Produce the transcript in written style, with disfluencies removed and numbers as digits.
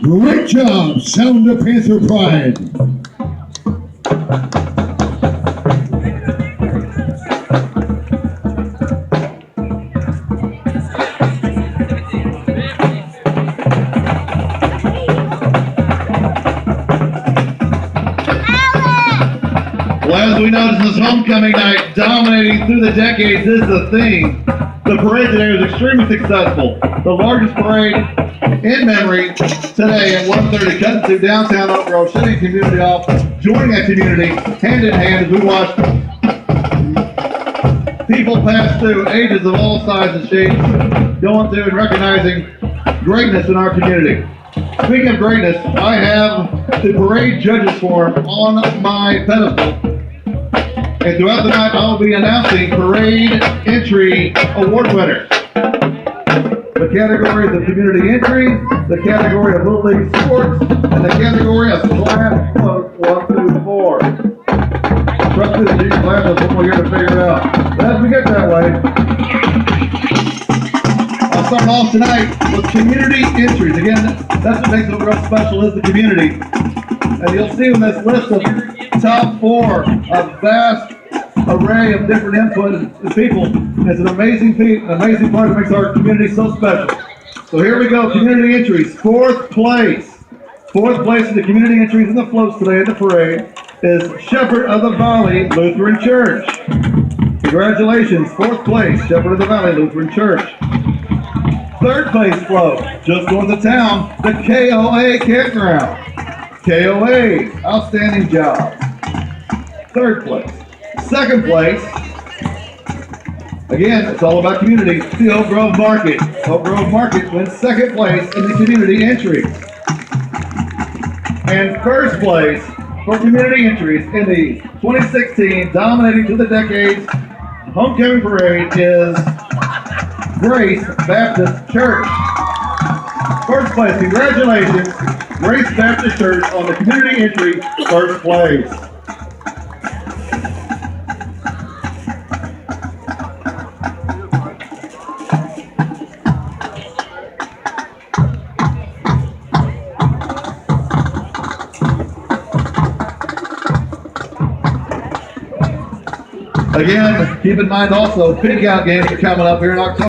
Great job, Sound of Panther Pride. Well, as we know, this is homecoming night. Dominating through the decades is the theme. The parade today was extremely successful. The largest parade in memory today at 1:30, cutting through downtown Oak Grove, shutting community off, joining that community hand in hand as we watch people pass through, ages of all sizes and shapes, going through and recognizing greatness in our community. Speaking of greatness, I have the parade judges forum on my pedestal. And throughout the night, I'll be announcing parade entry award winners. The category of community entry, the category of Little League sports, and the category of class quotes 1 through 4. Trust me, these classes, we're here to figure it out. As we get that way, I'll start off tonight with community entries. Again, that's what makes it real special is the community. And you'll see in this list of top 4, a vast array of different input and people. It's an amazing part that makes our community so special. So here we go, community entries. 4th place. 4th place in the community entries in the floats today in the parade is Shepherd of the Valley Lutheran Church. Congratulations, 4th place, Shepherd of the Valley Lutheran Church. 3rd place float, just north of town, the KOA Campground. KOA, outstanding job. 3rd place. 2nd place, again, it's all about community, the Oak Grove Market. Oak Grove Market wins 2nd place in the community entries. And 1st place for community entries in the 2016 Dominating Through the Decades Homecoming Parade is Grace Baptist Church. 1st place, congratulations, Grace Baptist Church on the community entry, 1st place. Again, keep in mind also, pig out games are coming up here in October.